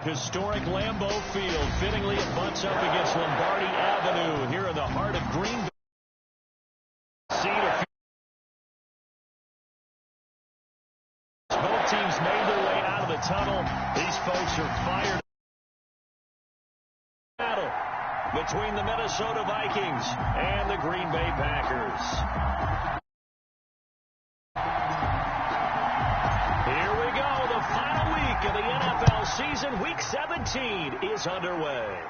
Historic Lambeau Field. Fittingly, it butts up against Lombardi Avenue here in the heart of Green Bay. Both teams made their way out of the tunnel. These folks are fired. Battle between the Minnesota Vikings and the Green Bay Packers. Here we go. The final week of the NFL season. Week 17 is underway.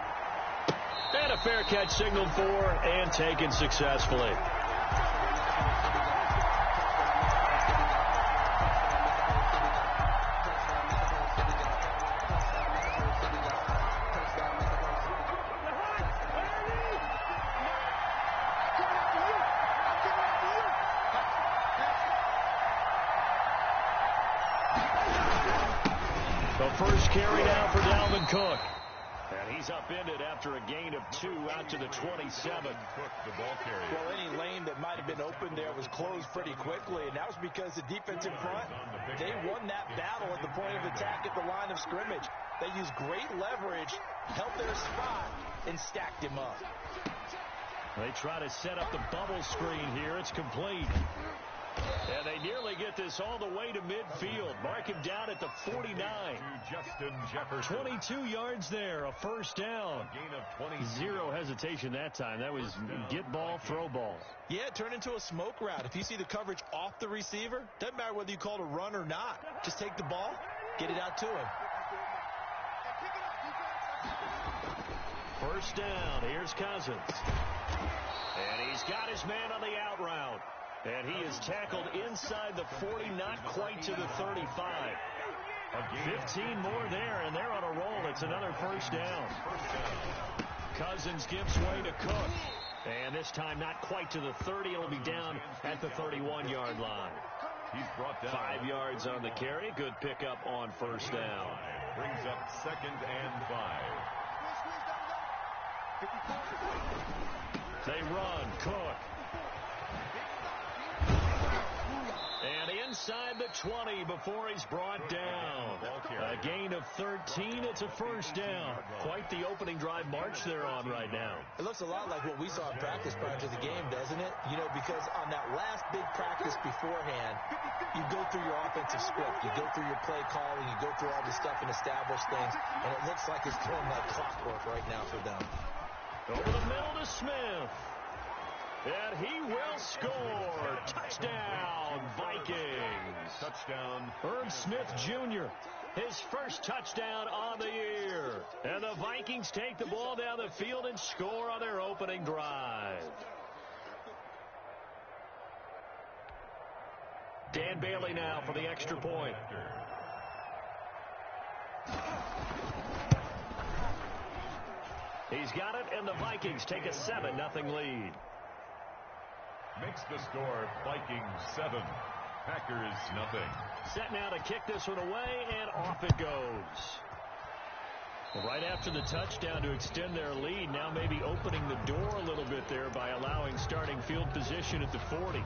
And a fair catch signaled for and taken successfully. First carry now for Dalvin Cook. And he's upended after a gain of 2 out to the 27. Cook, the ball carrier. Well, any lane that might have been open there was closed pretty quickly, and that was because the defensive front, they won that battle at the point of attack at the line of scrimmage. They used great leverage, held their spot, and stacked him up. They try to set up the bubble screen here. It's complete. And they nearly get this all the way to midfield. Mark him down at the 49. Justin Jefferson. 22 yards there, a first down. A gain of 20. Zero hesitation that time. That was get ball, throw ball. Yeah, it turned into a smoke route. If you see the coverage off the receiver, doesn't matter whether you call it a run or not. Just take the ball, get it out to him. First down. Here's Cousins. And he's got his man on the out route. And he is tackled inside the 40, not quite to the 35. 15 more there, and they're on a roll. It's another first down. Cousins gives way to Cook. And this time not quite to the 30. It'll be down at the 31-yard line. He's brought down 5 yards on the carry. Good pickup on first down. Brings up 2nd and 5. They run. Cook. And inside the 20 before he's brought down. A gain of 13. It's a first down. Quite the opening drive march they're on right now. It looks a lot like what we saw in practice prior to the game, doesn't it? You know, because on that last big practice beforehand, you go through your offensive script. You go through your play calling. You go through all this stuff and establish things. And it looks like it's going like clockwork right now for them. Over the middle to Smith. And he will score. Touchdown, Vikings. Touchdown. Herb Smith Jr., his first touchdown on the year. And the Vikings take the ball down the field and score on their opening drive. Dan Bailey now for the extra point. He's got it, and the Vikings take a 7-0 lead. Makes the score Vikings 7, Packers 0. Set now to kick this one away, and off it goes. Right after the touchdown to extend their lead, now maybe opening the door a little bit there by allowing starting field position at the 40.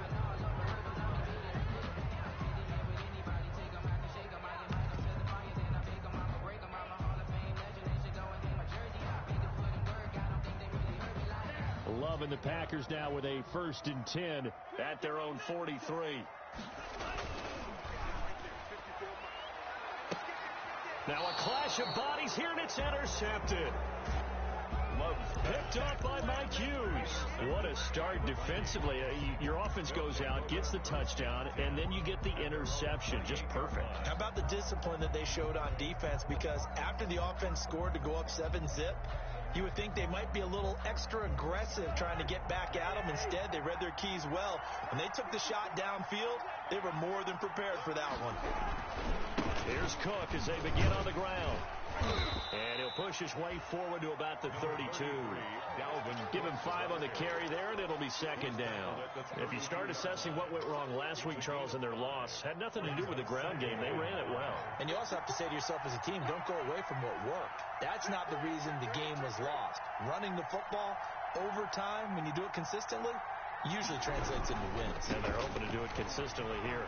Love and the Packers now with a 1st and 10 at their own 43. Now a clash of bodies here, and it's intercepted. Picked up by Mike Hughes. What a start defensively. Your offense goes out, gets the touchdown, and then you get the interception. Just perfect. How about the discipline that they showed on defense? Because after the offense scored to go up 7-zip, you would think they might be a little extra aggressive trying to get back at them. Instead, they read their keys well. When they took the shot downfield, they were more than prepared for that one. Here's Cook as they begin on the ground. And he'll push his way forward to about the 32. Give him 5 on the carry there, and it'll be 2nd down. If you start assessing what went wrong last week, Charles, in their loss, had nothing to do with the ground game. They ran it well. And you also have to say to yourself as a team, don't go away from what worked. That's not the reason the game was lost. Running the football over time, when you do it consistently, usually translates into wins. And they're hoping to do it consistently here.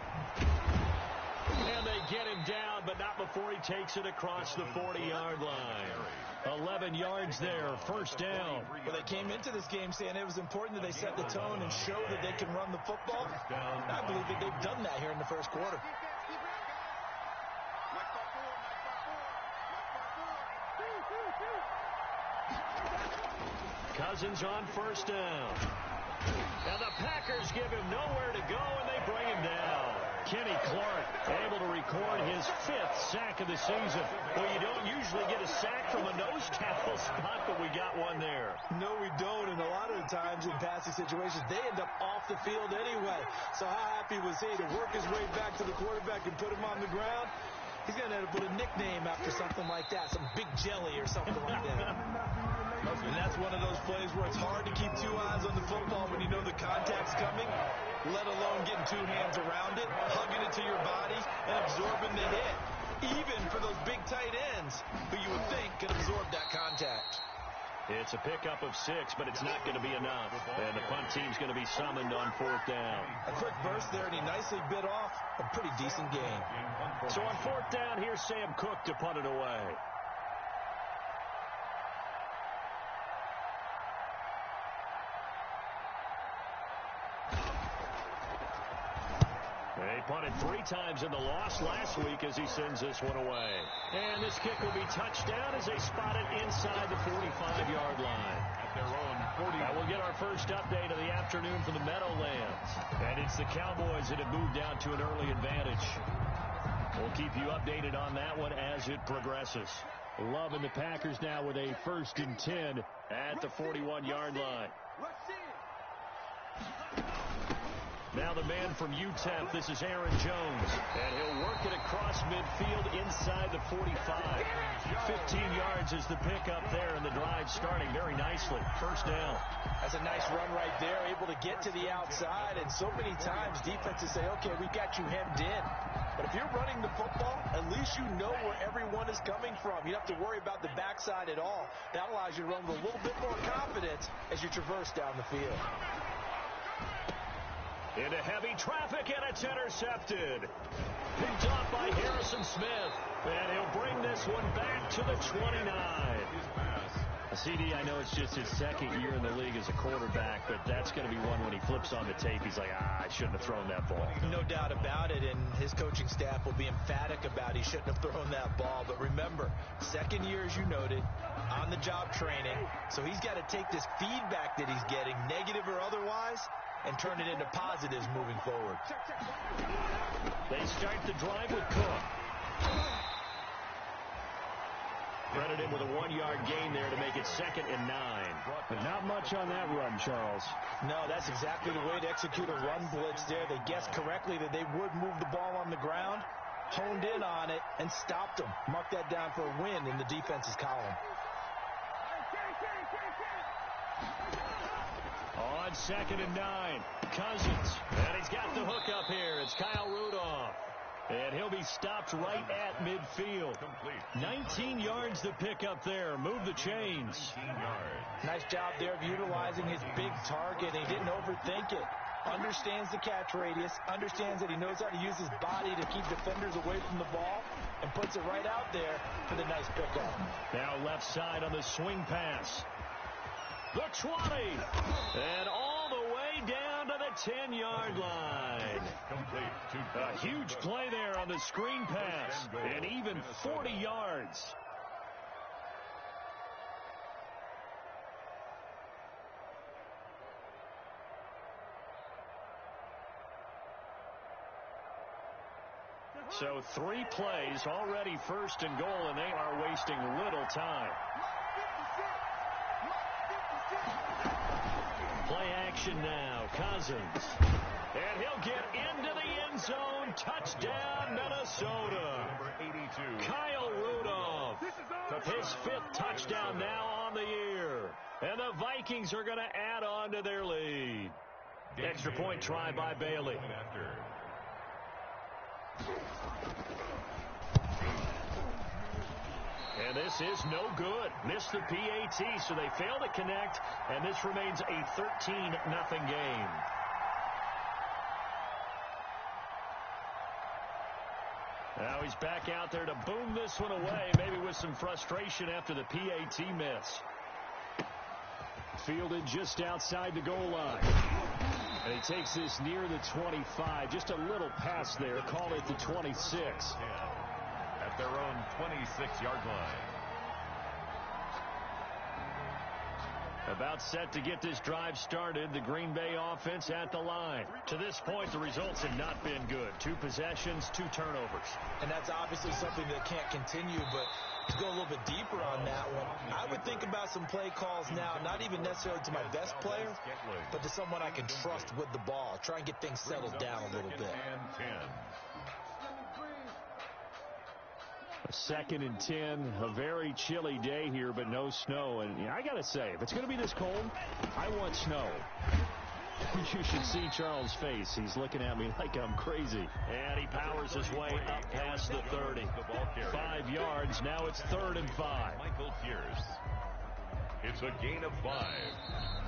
And they get him down, but not before he takes it across the 40-yard line. 11 yards there, first down. Well, they came into this game saying it was important that they set the tone and show that they can run the football. I believe that they've done that here in the first quarter. Cousins on first down. And the Packers give him nowhere to go, and they bring him down. Kenny Clark able to record his 5th sack of the season. Well, you don't usually get a sack from a nose tackle spot, but we got one there. No, we don't, and a lot of the times in passing situations, they end up off the field anyway. So how happy was he to work his way back to the quarterback and put him on the ground? He's going to end up with a nickname after something like that, some Big Jelly or something like that. And that's one of those plays where it's hard to keep 2 eyes on the football when you know the contact's coming, let alone getting 2 hands around it, hugging it to your body, and absorbing the hit, even for those big tight ends who you would think could absorb that contact. It's a pickup of 6, but it's not going to be enough. And the punt team's going to be summoned on 4th down. A quick burst there, and he nicely bit off a pretty decent game. So on 4th down, here's Sam Cook to punt it away. They punted 3 times in the loss last week as he sends this one away. And this kick will be touched down as they spot it inside the 45-yard line. At their own 40. Now we'll get our first update of the afternoon from the Meadowlands. And it's the Cowboys that have moved down to an early advantage. We'll keep you updated on that one as it progresses. Love and the Packers now with a 1st and 10 at the 41-yard line. Now the man from UTEP, this is Aaron Jones. And he'll work it across midfield inside the 45. 15 yards is the pickup there, and the drive starting very nicely. First down. That's a nice run right there, able to get to the outside. And so many times defenses say, okay, we got you hemmed in. But if you're running the football, at least you know where everyone is coming from. You don't have to worry about the backside at all. That allows you to run with a little bit more confidence as you traverse down the field. Into heavy traffic, and it's intercepted. Picked off by Harrison Smith. And he'll bring this one back to the 29. CD, I know it's just his 2nd year in the league as a quarterback, but that's going to be one when he flips on the tape. He's like, I shouldn't have thrown that ball. No doubt about it, and his coaching staff will be emphatic about he shouldn't have thrown that ball. But remember, 2nd year, as you noted, on-the-job training. So he's got to take this feedback that he's getting, negative or otherwise, and turn it into positives moving forward. They start the drive with Cook. Threaded in with a 1-yard gain there to make it 2nd and 9. But not much on that run, Charles. No, that's exactly the way to execute a run blitz there. They guessed correctly that they would move the ball on the ground, honed in on it, and stopped them. Mark that down for a win in the defense's column. On 2nd and 9, Cousins. And he's got the hook up here. It's Kyle Rudolph. And he'll be stopped right at midfield. 19 yards to pick up there. Move the chains. Nice job there of utilizing his big target. He didn't overthink it. Understands the catch radius. Understands that he knows how to use his body to keep defenders away from the ball. And puts it right out there for the nice pickup. Now left side on the swing pass. The 20. And all the way down to the 10-yard line. A huge play there on the screen pass. And even 40 yards. So 3 plays, already 1st and goal, and they are wasting little time. Play action now. Cousins. And he'll get into the end zone. Touchdown, Minnesota. Kyle Rudolph. His 5th touchdown now on the year. And the Vikings are going to add on to their lead. Extra point try by Bailey. And this is no good. Missed the PAT, so they fail to connect, and this remains a 13-0 game. Now he's back out there to boom this one away, maybe with some frustration after the PAT miss. Fielded just outside the goal line. And he takes this near the 25. Just a little pass there. Call it the 26. At their own 26-yard line. About set to get this drive started. The Green Bay offense at the line. To this point, the results have not been good. 2 possessions, 2 turnovers. And that's obviously something that can't continue, but to go a little bit deeper on that one, I would think about some play calls now, not even necessarily to my best player, but to someone I can trust with the ball. Try and get things settled down a little bit. A 2nd and 10, a very chilly day here, but no snow. And I got to say, if it's going to be this cold, I want snow. You should see Charles' face. He's looking at me like I'm crazy. And he powers his way up past the 30. 5 yards. Now it's 3rd and 5. Michael Pierce. It's a gain of 5.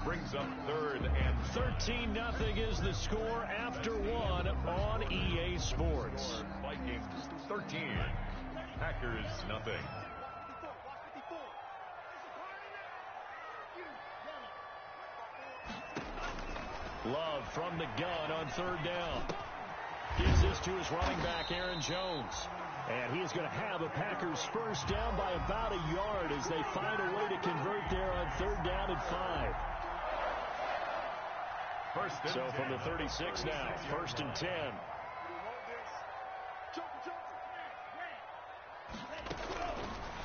Brings up 3rd and 13-0 is the score after 1 on EA Sports. Vikings 13. Packers nothing. Love from the gun on 3rd down. Gives this to his running back, Aaron Jones. And he is going to have a Packers first down by about a yard as they find a way to convert there on 3rd down and 5. So from the 36 now, 1st and 10.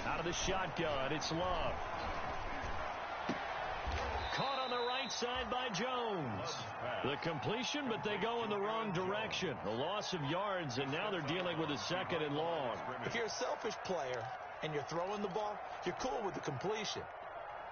Out of the shotgun, it's Love. Caught on the right side by Jones. The completion, but they go in the wrong direction. A loss of yards, and now they're dealing with a 2nd and long. If you're a selfish player and you're throwing the ball, you're cool with the completion.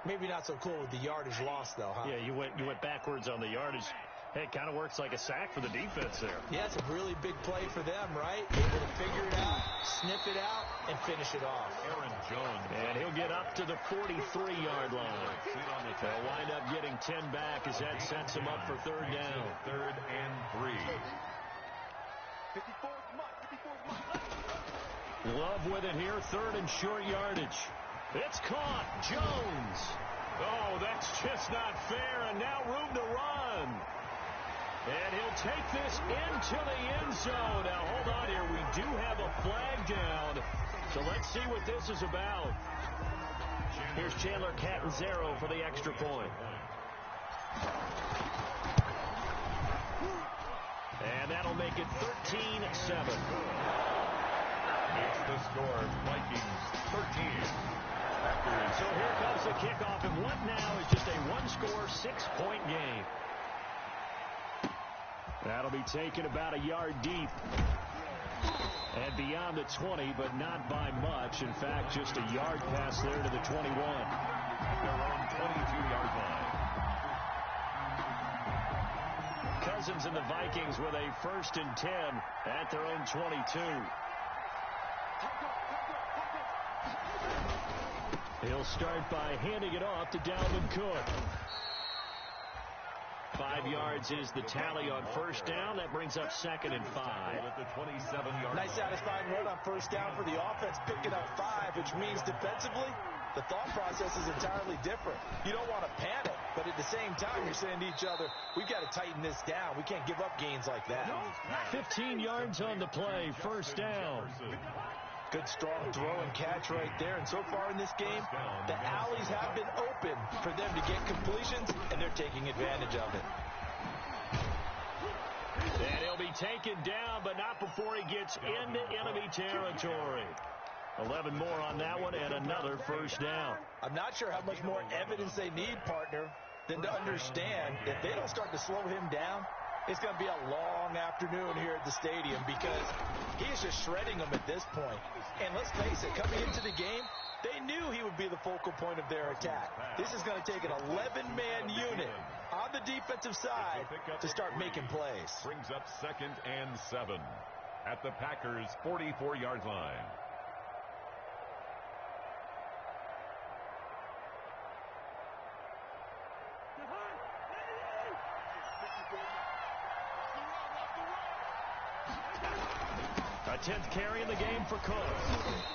Maybe not so cool with the yardage loss, though, huh? Yeah, you went backwards on the yardage. Hey, it kind of works like a sack for the defense there. Yeah, it's a really big play for them, right? Able to figure it out, snip it out, and finish it off. Aaron Jones. And he'll get up to the 43-yard line. They'll wind up getting 10 back as that sets him up for 3rd down. 3rd and 3. Love with it here, 3rd and short yardage. It's caught. Jones. Oh, that's just not fair, and now room to run. And he'll take this into the end zone. Now, hold on here. We do have a flag down. So let's see what this is about. Here's Chandler Catanzaro for the extra point. And that'll make it 13-7. It's the score. Vikings 13. Packers. So here comes the kickoff. And what now is just a 1-score, 6-point game. That'll be taken about a yard deep. And beyond the 20, but not by much. In fact, just a yard pass there to the 21. Their own 22-yard line. Cousins and the Vikings with a 1st and 10 at their own 22. He'll start by handing it off to Dalvin Cook. 5 yards is the tally on 1st down. That brings up 2nd and 5. At the 27-yard Nice satisfying run on 1st down for the offense, picking up 5, which means defensively, the thought process is entirely different. You don't want to panic, but at the same time, you're saying to each other, we've got to tighten this down. We can't give up gains like that. 15 yards on the play, 1st down. Good, strong throw and catch right there. And so far in this game, the alleys have been open for them to get completions, and they're taking advantage of it. And he'll be taken down, but not before he gets into enemy territory. 11 more on that one, and another 1st down. I'm not sure how much more evidence they need, partner, than to understand if they don't start to slow him down, it's going to be a long afternoon here at the stadium because he is just shredding them at this point. And let's face it, coming into the game, they knew he would be the focal point of their attack. This is going to take an 11-man unit on the defensive side to start making plays. Brings up 2nd and 7 at the Packers' 44-yard line. 10th carry in the game for Cook.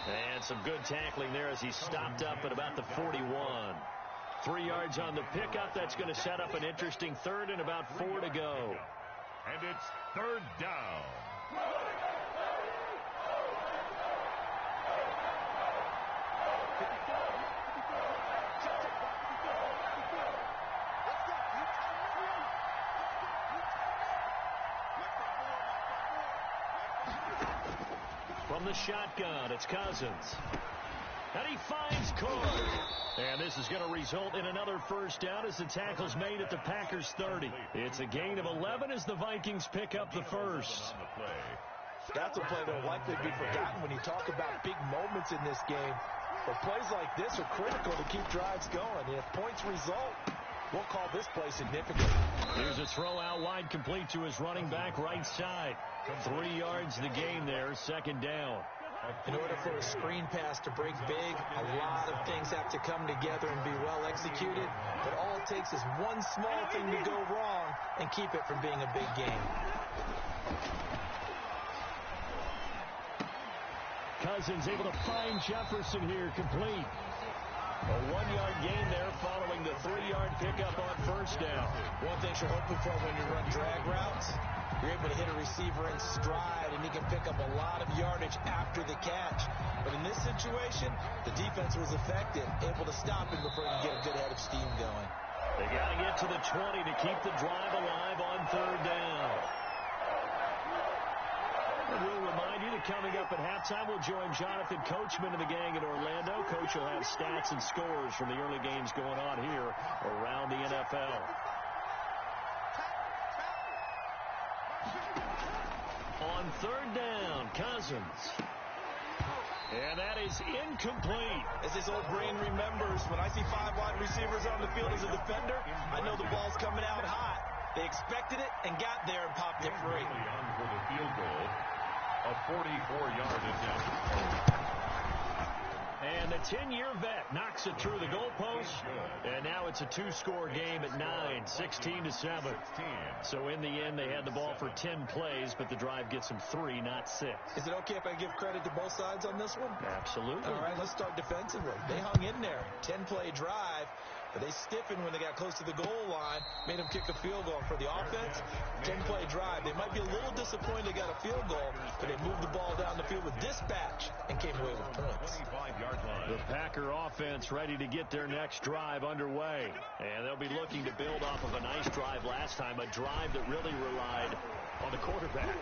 And some good tackling there as he stopped up at about the 41. 3 yards on the pickup. That's going to set up an interesting third and about 4 to go. And it's third down. From the shotgun, it's Cousins. And he finds Cook. And this is going to result in another first down as the tackle's made at the Packers 30. It's a gain of 11 as the Vikings pick up the first. That's a play that will likely be forgotten when you talk about big moments in this game. But plays like this are critical to keep drives going. And if points result, we'll call this play significant. Here's a throw out wide, complete to his running back right side. 3 yards the gain there, second down. In order for a screen pass to break big, a lot of things have to come together and be well executed. But all it takes is one small thing to go wrong and keep it from being a big game. Cousins able to find Jefferson here, complete. A 1-yard gain there following the 3-yard pickup on first down. One thing you're hoping for when you run drag routes, you're able to hit a receiver in stride, and he can pick up a lot of yardage after the catch. But in this situation, the defense was effective, able to stop him before he could get a good head of steam going. They got to get to the 20 to keep the drive alive on third down. And we'll remind you that coming up at halftime, we'll join Jonathan Coachman and the gang in Orlando. Coach will have stats and scores from the early games going on here around the NFL. On third down, Cousins. And that is incomplete. As his old brain remembers, when I see 5 wide receivers on the field as a defender, I know the ball's coming out hot. They expected it and got there and popped it free. On for the field goal, a 44-yard attempt. And the 10-year vet knocks it through the goalpost. And now it's a 2-score game at 9, 16-7. So in the end, they had the ball for 10 plays, but the drive gets them 3, not 6. Is it okay if I give credit to both sides on this one? Absolutely. All right, let's start defensively. They hung in there. 10-play drive. But they stiffened when they got close to the goal line, made them kick a field goal. For the offense, 10-play drive. They might be a little disappointed they got a field goal, but they moved the ball down the field with dispatch and came away with points. The Packer offense ready to get their next drive underway. And they'll be looking to build off of a nice drive last time, a drive that really relied on the quarterback.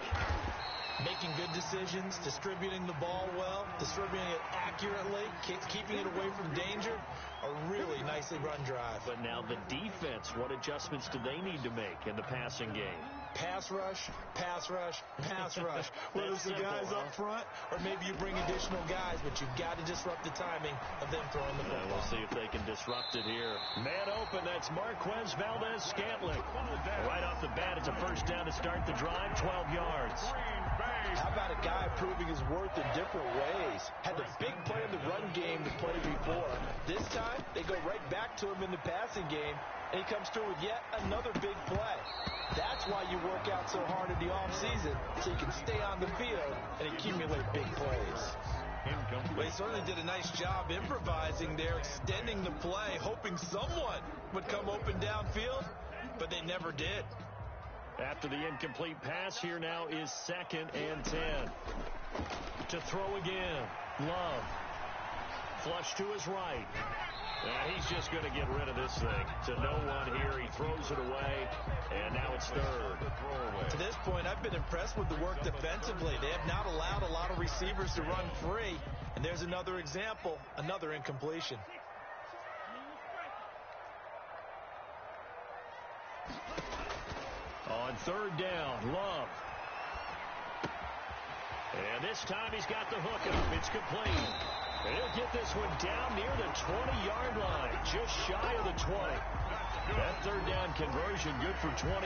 Making good decisions, distributing the ball well, distributing it accurately, keeping it away from danger. A really nicely run drive. But now the defense, what adjustments do they need to make in the passing game? Pass rush, pass rush, pass rush. Whether it's the guys up front or maybe you bring additional guys, but you've got to disrupt the timing of them throwing the football. We'll see if they can disrupt it here. Man open, that's Marquez Valdez-Scantling. Right off the bat, it's a first down to start the drive, 12 yards. How about a guy proving his worth in different ways? Had the big play in the run game to play before. This time, they go right back to him in the passing game, and he comes through with yet another big play. That's why you work out so hard in the offseason, so you can stay on the field and accumulate big plays. Well, he certainly did a nice job improvising there, extending the play, hoping someone would come open downfield, but they never did. After the incomplete pass, here now is 2nd and 10. To throw again, Love. Flush to his right. And he's just going to get rid of this thing. To no one here, he throws it away, and now it's third. To this point, I've been impressed with the work defensively. They have not allowed a lot of receivers to run free, and there's another example, another incompletion. On third down, Love. And this time he's got the hook up. It's complete. And he'll get this one down near the 20-yard line, just shy of the 20. That third down conversion good for 23.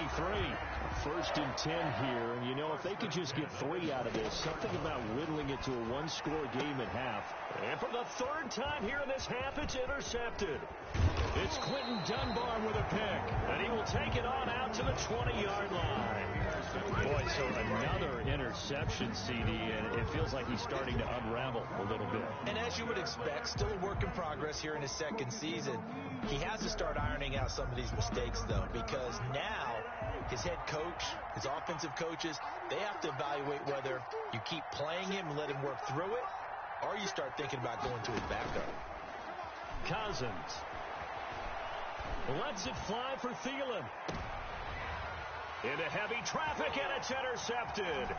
1st and 10 here. And, you know, if they could just get 3 out of this, something about whittling it to a 1-score game at half. And for the 3rd time here in this half, it's intercepted. It's Quentin Dunbar with a pick. And he will take it on out to the 20-yard line. Boy, right, so another interception, CD, and it feels like he's starting to unravel a little bit. And as you would expect, still a work in progress here in his second season. He has to start ironing out some of these mistakes, though, because now his head coach, his offensive coaches, they have to evaluate whether you keep playing him and let him work through it, or you start thinking about going to his backup. Cousins lets it fly for Thielen. Into heavy traffic, and it's intercepted.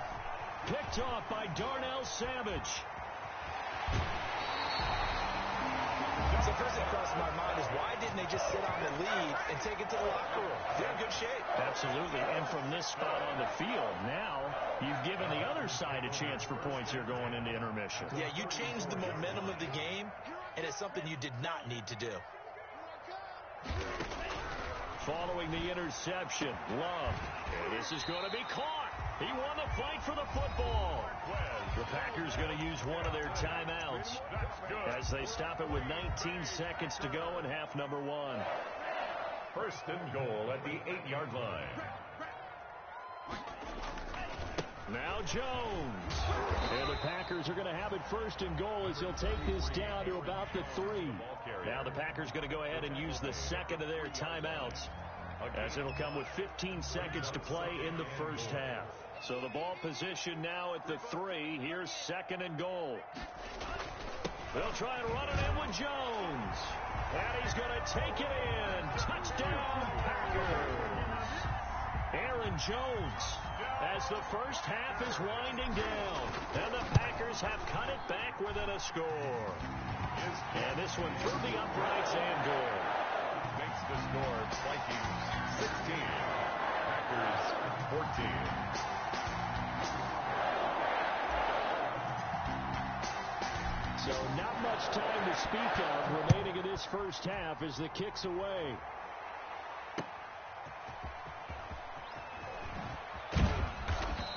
Picked off by Darnell Savage. So first thing crossed my mind is, why didn't they just sit on the lead and take it to the locker room? They're in good shape. Absolutely. And from this spot on the field, now you've given the other side a chance for points here going into intermission. Yeah, you changed the momentum of the game, and it's something you did not need to do. Following the interception, Love. And this is going to be caught. He won the fight for the football. The Packers going to use one of their timeouts as they stop it with 19 seconds to go in half number one. First and goal at the 8-yard line. Now Jones. And the Packers are going to have it first and goal as he'll take this down to about the 3. Now the Packers going to go ahead and use the second of their timeouts, as it'll come with 15 seconds to play in the first half. So the ball position now at the 3. Here's second and goal. They'll try and run it in with Jones. And he's going to take it in. Touchdown, Packers. Aaron Jones, as the first half is winding down. And the Packers have cut it back within a score. And this one through the uprights and good. Makes the score Vikings 16, Packers 14. So not much time to speak of remaining in this first half as the kick's away.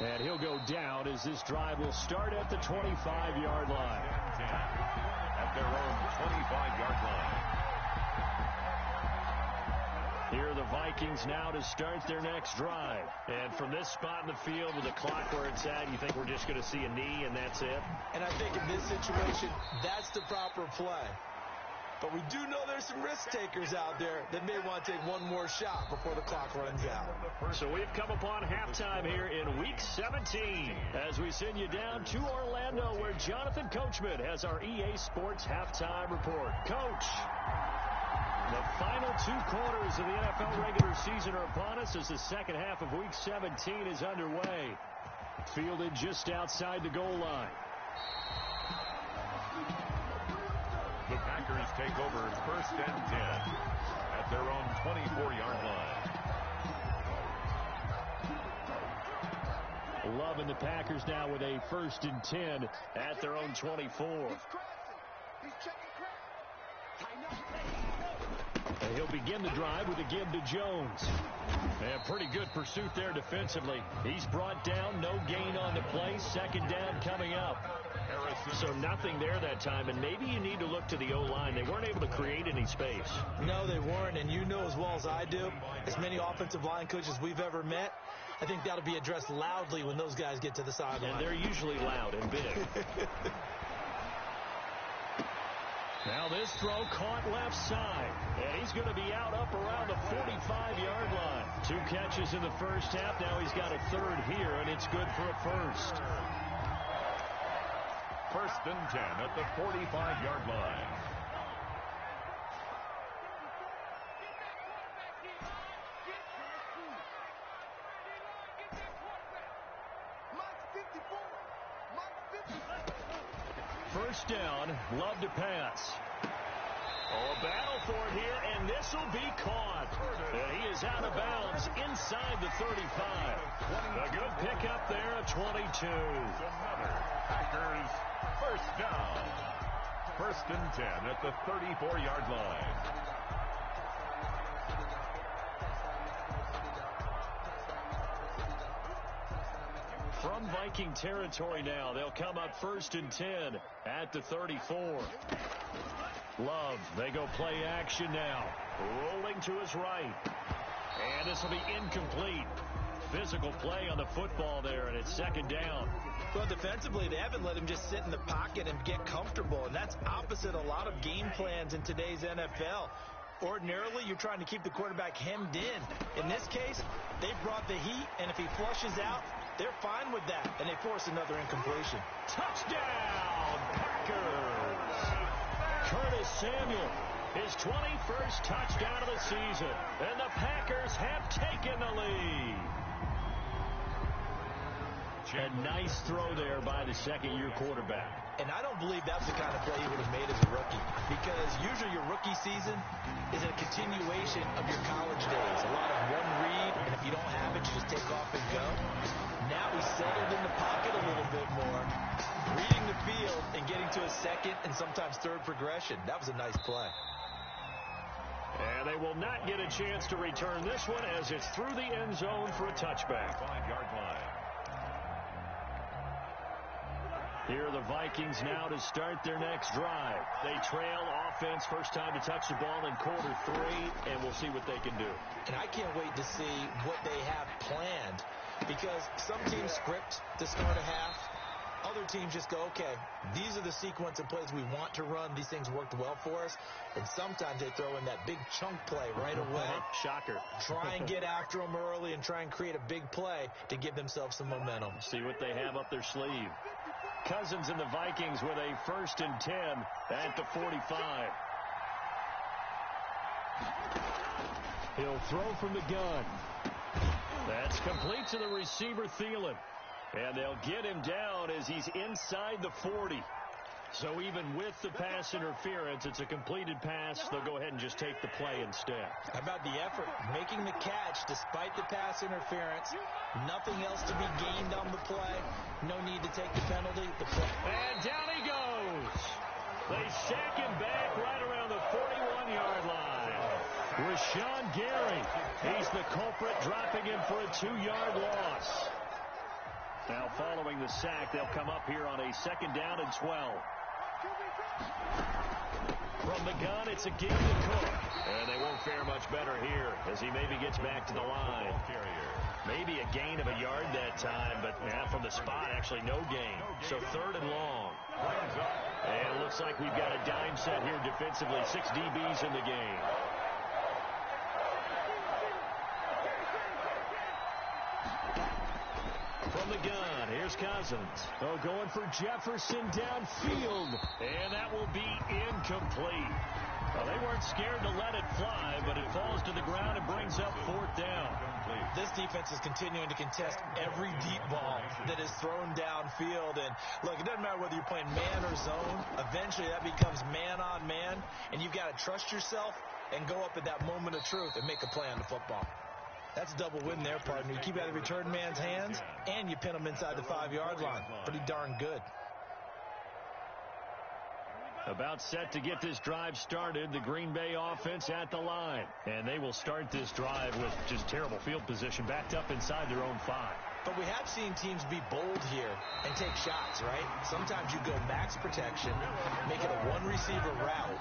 And he'll go down as this drive will start at the 25-yard line. At their own 25-yard line. Here are the Vikings now to start their next drive. And from this spot in the field with the clock where it's at, you think we're just going to see a knee and that's it? And I think in this situation, that's the proper play. But we do know there's some risk takers out there that may want to take one more shot before the clock runs out. So we've come upon halftime here in Week 17 as we send you down to Orlando, where Jonathan Coachman has our EA Sports halftime report. Coach, the final 2 quarters of the NFL regular season are upon us as the second half of Week 17 is underway. Fielded just outside the goal line. The Packers take over first and 10 at their own 24-yard line. Love and the Packers now with a first and 10 at their own 24. And he'll begin the drive with a give to Jones. And pretty good pursuit there defensively. He's brought down, no gain on the play. Second down coming up. So nothing there that time, and maybe you need to look to the O-line. They weren't able to create any space. No, they weren't, and you know as well as I do, as many offensive line coaches we've ever met, I think that'll be addressed loudly when those guys get to the sideline. And they're usually loud and big. Now this throw caught left side, and he's going to be out up around the 45-yard line. 2 catches in the first half. Now he's got a third here, and it's good for a first. First and 10 at the 45-yard line. First down, Love to pass. Oh, a battle for it here, and this will be caught. And he is out of bounds inside the 35. A good pickup there of 22. Another Packers first down. First and 10 at the 34-yard line. From Viking territory now, they'll come up first and 10 at the 34. Love, they go play action now. Rolling to his right. And this will be incomplete. physical play on the football there, and it's second down. Well, defensively, they haven't let him just sit in the pocket and get comfortable, and that's opposite a lot of game plans in today's NFL. Ordinarily, you're trying to keep the quarterback hemmed in. In this case, they brought the heat, and if he flushes out, they're fine with that, and they force another incompletion. Touchdown, Packers! Curtis Samuel, his 21st touchdown of the season, and the Packers have taken the lead. A nice throw there by the second-year quarterback. And I don't believe that's the kind of play he would have made as a rookie, because usually your rookie season is a continuation of your college days. A lot of one read, and if you don't have it, you just take off and go. Now he's settled in the pocket a little bit more, reading the field and getting to a second and sometimes third progression. That was a nice play. And they will not get a chance to return this one as it's through the end zone for a touchback. 5-yard line. Here are the Vikings now to start their next drive. They trail offense, first time to touch the ball in quarter 3, and we'll see what they can do. And I can't wait to see what they have planned, because some teams script to start a half. Other teams just go, okay, these are the sequence of plays we want to run. These things worked well for us. And sometimes they throw in that big chunk play right away. Shocker. Try and get after them early and try and create a big play to give themselves some momentum. See what they have up their sleeve. Cousins and the Vikings with a 1st and 10 at the 45. He'll throw from the gun. That's complete to the receiver, Thielen. And they'll get him down as he's inside the 40. So even with the pass interference, it's a completed pass. They'll go ahead and just take the play instead. How about the effort? Making the catch despite the pass interference. Nothing else to be gained on the play. No need to take the penalty. And down he goes. They sack him back right around the 41-yard line. Rashawn Gary, he's the culprit, dropping him for a 2-yard loss. Now following the sack, they'll come up here on a 2nd down and 12. From the gun, it's a give to Cook. And they won't fare much better here as he maybe gets back to the line. Maybe a gain of a yard that time, but from the spot, actually no gain. So 3rd and long. And it looks like we've got a dime set here defensively. 6 DBs in the game. From the gun, here's Cousins. Oh, going for Jefferson downfield. And that will be incomplete. Well, they weren't scared to let it fly, but it falls to the ground and brings up 4th down. This defense is continuing to contest every deep ball that is thrown downfield. And, look, it doesn't matter whether you're playing man or zone. Eventually, that becomes man on man, and you've got to trust yourself and go up at that moment of truth and make a play on the football. That's a double win there, partner. You keep out of the return man's hands, and you pin him inside the 5-yard line. Pretty darn good. About set to get this drive started, the Green Bay offense at the line. And they will start this drive with just terrible field position, backed up inside their own 5. But we have seen teams be bold here and take shots, right? Sometimes you go max protection, make it a one-receiver route,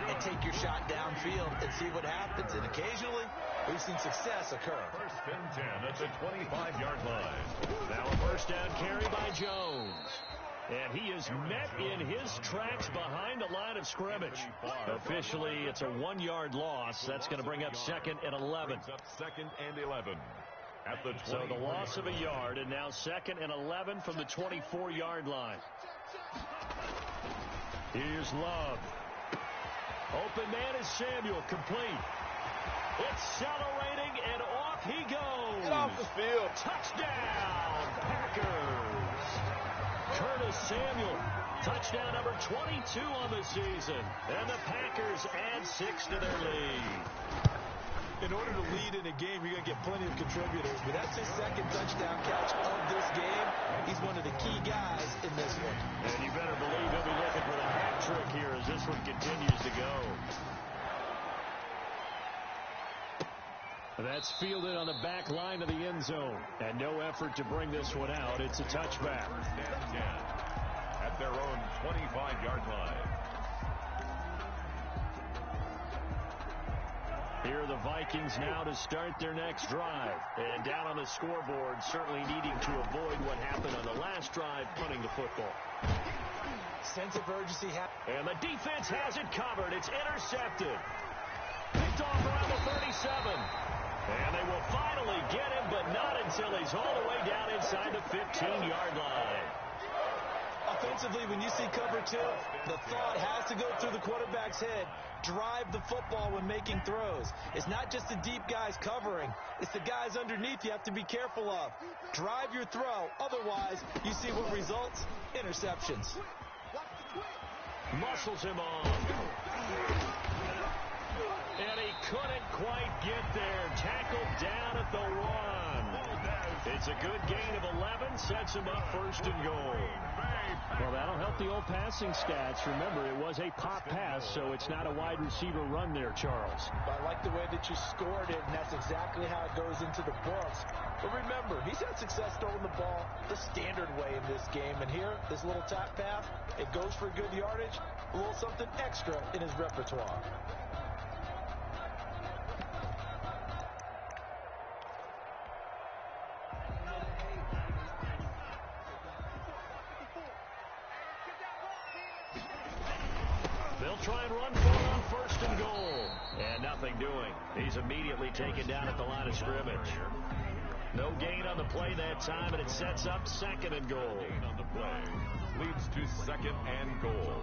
and take your shot downfield and see what happens. And occasionally, we've seen success occur. 1st and 10 at the 25-yard line. Now a first down carry by Jones. And he is met in his tracks behind the line of scrimmage. Officially, it's a 1-yard loss. That's going to bring up 2nd and 11. Brings up 2nd and 11. At the 20. So the loss of a yard, and now 2nd and 11 from the 24-yard line. Here's Love. Open man is Samuel, complete. Accelerating, and off he goes. Get off the field. Touchdown, Packers. Curtis Samuel, touchdown number 22 on the season. And the Packers add 6 to their lead. In order to lead in a game, you're going to get plenty of contributors, but that's his 2nd touchdown catch of this game. He's one of the key guys in this one. And you better believe he'll be looking for the hat trick here as this one continues to go. That's fielded on the back line of the end zone. And no effort to bring this one out. It's a touchback. 1st and 10 at their own 25-yard line. Here are the Vikings now to start their next drive. And down on the scoreboard, certainly needing to avoid what happened on the last drive, punting the football. Sense of urgency. And the defense has it covered. It's intercepted. Picked off around the 37. And they will finally get him, but not until he's all the way down inside the 15-yard line. Offensively, when you see cover two, the thought has to go through the quarterback's head. Drive the football when making throws. It's not just the deep guys covering. It's the guys underneath you have to be careful of. Drive your throw. Otherwise, you see what results? Interceptions. Muscles him on. And he couldn't quite get there. Tackled down at the 1. It's a good gain of 11. Sets him up 1st and goal. Well, that'll help the old passing stats. Remember, it was a pop pass, so it's not a wide receiver run there, Charles. I like the way that you scored it, and that's exactly how it goes into the books. But remember, he's had success throwing the ball the standard way in this game. And here, this little tap pass, it goes for good yardage, a little something extra in his repertoire. They'll try and run for it on 1st and goal. And nothing doing. He's immediately taken down at the line of scrimmage. No gain on the play that time, and it sets up 2nd and goal. Gain on the play leads to 2nd and goal.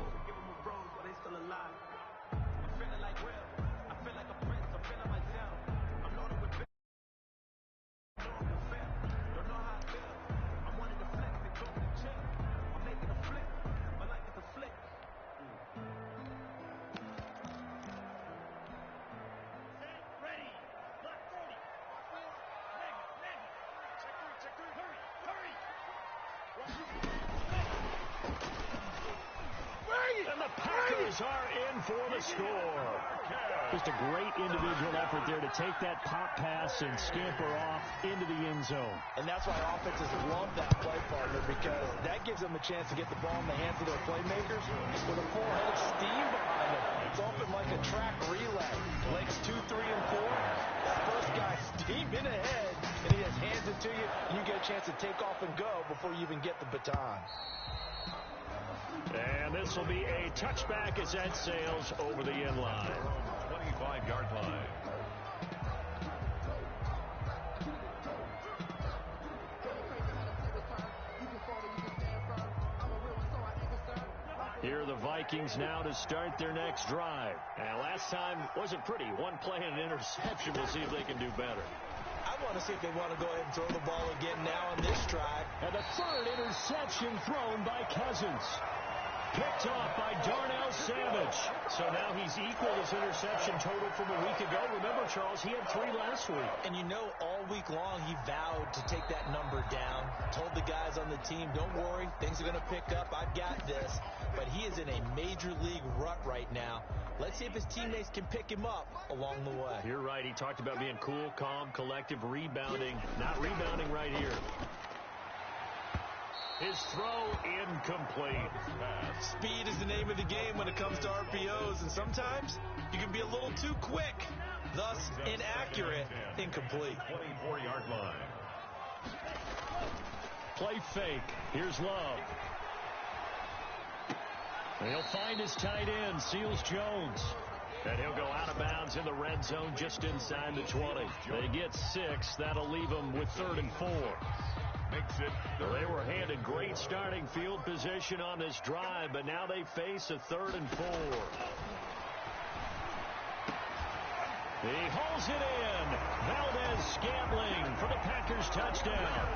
And the Packers are in for the score. Just a great individual effort there to take that pop pass and scamper off into the end zone. And that's why offenses love that play partner, because that gives them a chance to get the ball in the hands of their playmakers with a full head of steam behind them. It's open like a track relay. Legs 2, 3, and 4. That first guy steaming ahead, and he just hands it to you, and you get a chance to take off and go before you even get the baton. And this will be a touchback as that sails over the end line. 25-yard line. Here are the Vikings now to start their next drive. And last time wasn't pretty. One play and an interception. We'll see if they can do better. I want to see if they want to go ahead and throw the ball again now on this drive. And the 3rd interception thrown by Cousins. Picked off by Darnell Savage. So now he's equal his interception total from a week ago. Remember, Charles, he had 3 last week. And you know, all week long he vowed to take that number down. Told the guys on the team, don't worry, things are going to pick up. I've got this. But he is in a major league rut right now. Let's see if his teammates can pick him up along the way. You're right. He talked about being cool, calm, collective, rebounding. Not rebounding right here. His throw incomplete. Speed is the name of the game when it comes to RPOs, and sometimes you can be a little too quick, thus inaccurate, incomplete. 24-yard line. Play fake. Here's Love. He'll find his tight end, Seals Jones. And he'll go out of bounds in the red zone just inside the 20. They get 6. That'll leave them with 3rd and 4. Makes it. They were handed great starting field position on this drive, but now they face a 3rd and 4. He holds it in. Valdez-Scantling for the Packers touchdown.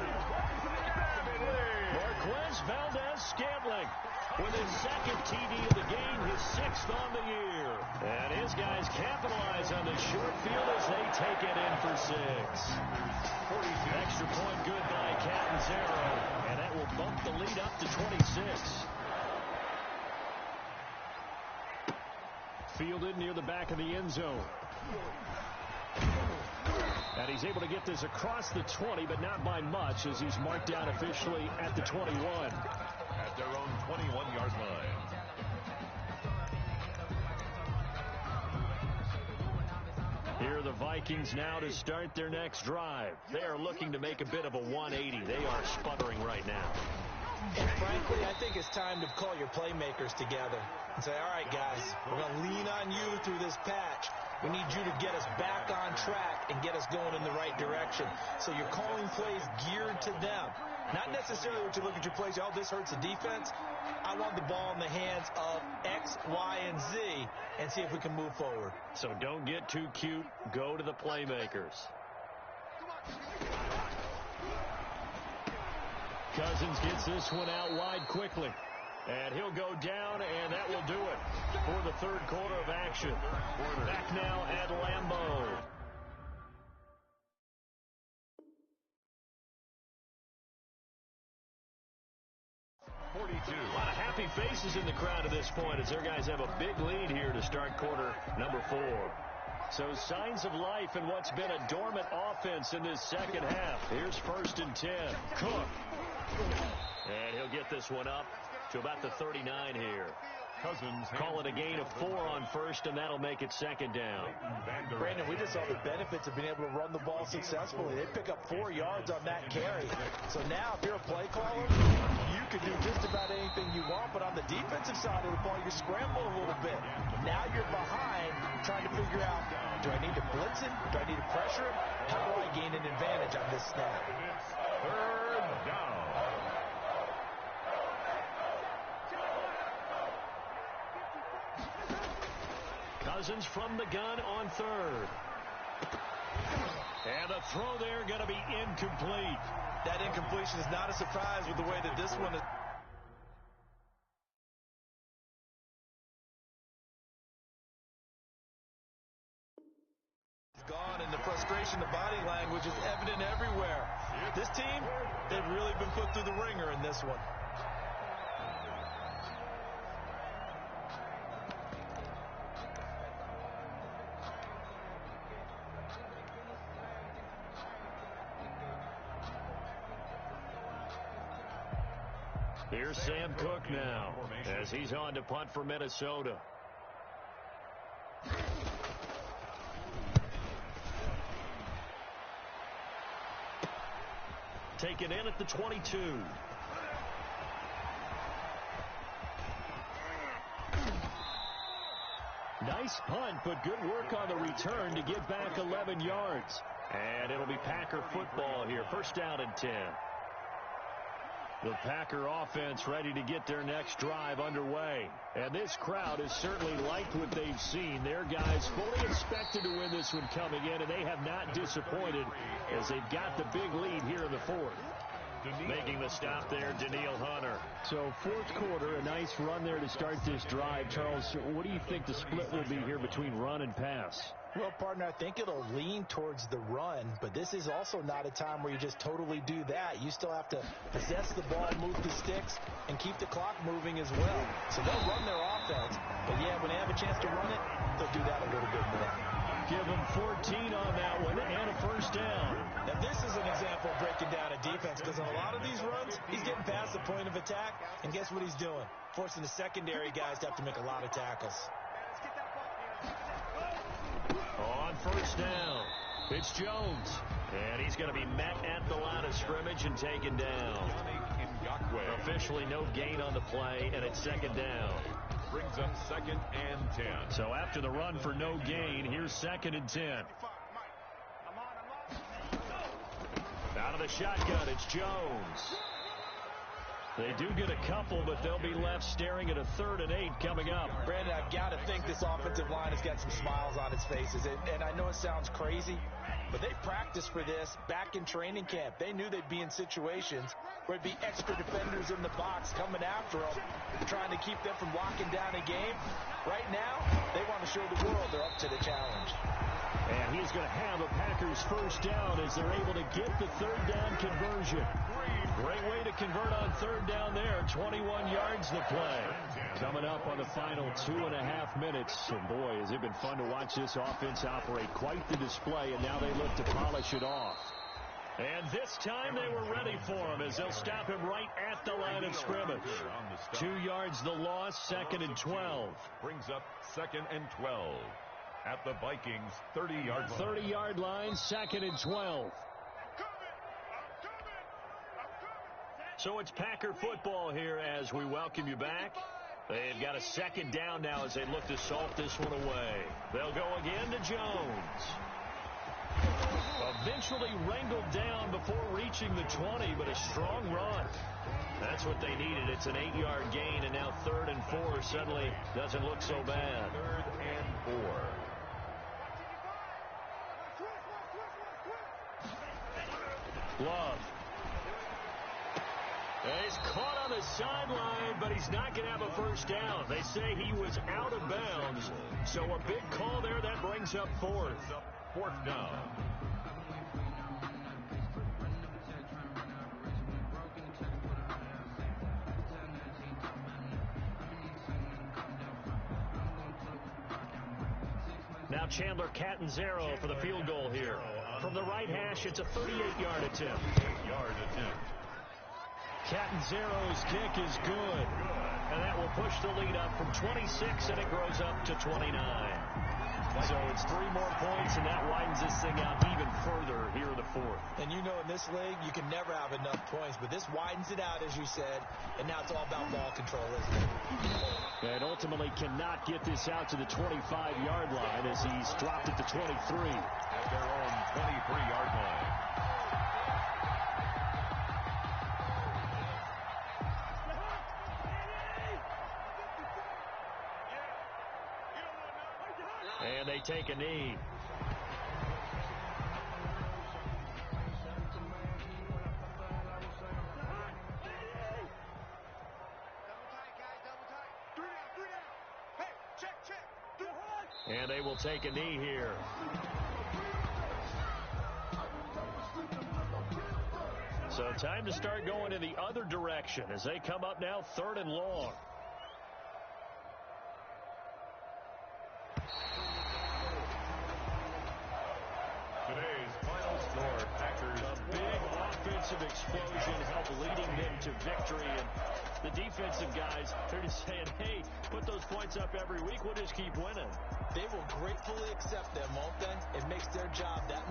Marquez Valdez-Scantling with his 2nd TD of the game, his 6th on the year. And his guys capitalize on the short field as they take it in for 6. Extra point good by Catanzaro, and that will bump the lead up to 26. Fielded near the back of the end zone. And he's able to get this across the 20, but not by much, as he's marked down officially at the 21. At their own 21-yard line. Here are Vikings now to start their next drive. They are looking to make a bit of a 180. They are sputtering right now. And frankly, I think it's time to call your playmakers together and say, all right, guys, we're going to lean on you through this patch. We need you to get us back on track and get us going in the right direction. So you're calling plays geared to them. Not necessarily what you look at your plays, oh, this hurts the defense. I want the ball in the hands of X, Y, and Z and see if we can move forward. So don't get too cute. Go to the playmakers. Cousins gets this one out wide quickly. And he'll go down, and that will do it for the third quarter of action. Back now at Lambeau. A lot of happy faces in the crowd at this point as their guys have a big lead here to start quarter number 4. So signs of life in what's been a dormant offense in this second half. Here's 1st and 10. Cook. And he'll get this one up to about the 39 here. Cousins call it a gain of 4 on 1st, and that'll make it 2nd down. Brandon, we just saw the benefits of being able to run the ball successfully. They pick up 4 yards on that carry. So now if you're a play caller, you can do just about anything you want, but on the defensive side of the ball, you're scrambling a little bit. Now you're behind trying to figure out, do I need to blitz him? Do I need to pressure him? How do I gain an advantage on this snap? 3rd down. Cousins from the gun on 3rd. And the throw there going to be incomplete. That incompletion is not a surprise with the way that this one is. Gone, and the frustration, the body language is evident everywhere. This team, they've really been put through the ringer in this one. Here's Sam Cook now as he's on to punt for Minnesota. Taken in at the 22. Nice punt, but good work on the return to get back 11 yards. And it'll be Packer football here. 1st down and 10. The Packer offense ready to get their next drive underway. And this crowd has certainly liked what they've seen. Their guys fully expected to win this one coming in, and they have not disappointed as they've got the big lead here in the 4th. Making the stop there, Danielle Hunter. So 4th quarter, a nice run there to start this drive. Charles, what do you think the split will be here between run and pass? Well, partner, I think it'll lean towards the run, but this is also not a time where you just totally do that. You still have to possess the ball, move the sticks, and keep the clock moving as well. So they'll run their offense, but yeah, when they have a chance to run it, they'll do that a little bit more. Give him 14 on that one and a 1st down. Now, this is an example of breaking down a defense because on a lot of these runs, he's getting past the point of attack, and guess what he's doing? Forcing the secondary guys to have to make a lot of tackles. On 1st down, it's Jones. And he's going to be met at the line of scrimmage and taken down. Officially no gain on the play, and it's 2nd down. Brings up 2nd and 10. So after the run for no gain, here's 2nd and 10. Out of the shotgun, it's Jones. They do get a couple, but they'll be left staring at a 3rd and 8 coming up. Brandon, I've got to think this offensive line has got some smiles on its faces. And I know it sounds crazy, but they practiced for this back in training camp. They knew they'd be in situations where it'd be extra defenders in the box coming after them, trying to keep them from locking down a game. Right now, they want to show the world they're up to the challenge. And he's going to have a Packers 1st down as they're able to get the 3rd down conversion. Great way to convert on 3rd down there. 21 yards to play. Coming up on the final 2.5 minutes. And boy, has it been fun to watch this offense operate. Quite the display, and now they look to polish it off. And this time they were ready for him as they'll stop him right at the line of scrimmage. 2 yards the loss, 2nd and 12. Brings up 2nd and 12. at the Vikings' 30-yard line. 30-yard line, 2nd and 12. So it's Packer football here as we welcome you back. They've got a 2nd down now as they look to salt this one away. They'll go again to Jones. Eventually wrangled down before reaching the 20, but a strong run. That's what they needed. It's an 8-yard gain, and now 3rd and 4 suddenly doesn't look so bad. 3rd and 4. Love. He's caught on the sideline, but he's not going to have a first down. They say he was out of bounds, so a big call there. That brings up 4th. 4th down. Now Chandler Catanzaro for the field goal here. From the right hash, it's a 38-yard attempt. 8-yard attempt. Catanzaro's kick is good. And that will push the lead up from 26, and it grows up to 29. So it's 3 more points, and that widens this thing out even further here in the 4th. And you know in this league, you can never have enough points, but this widens it out, as you said, and now it's all about ball control, isn't it? And ultimately cannot get this out to the 25-yard line as he's dropped at the 23. At their own 23-yard line. And they take a knee. And they will take a knee here. So time to start going in the other direction as they come up now 3rd and long. Today's final score, Packers. A big offensive explosion helped leading them to victory. And the defensive guys, they're just saying, hey, put those points up every week. We'll just keep winning. They will gratefully accept them, won't they? It makes their job that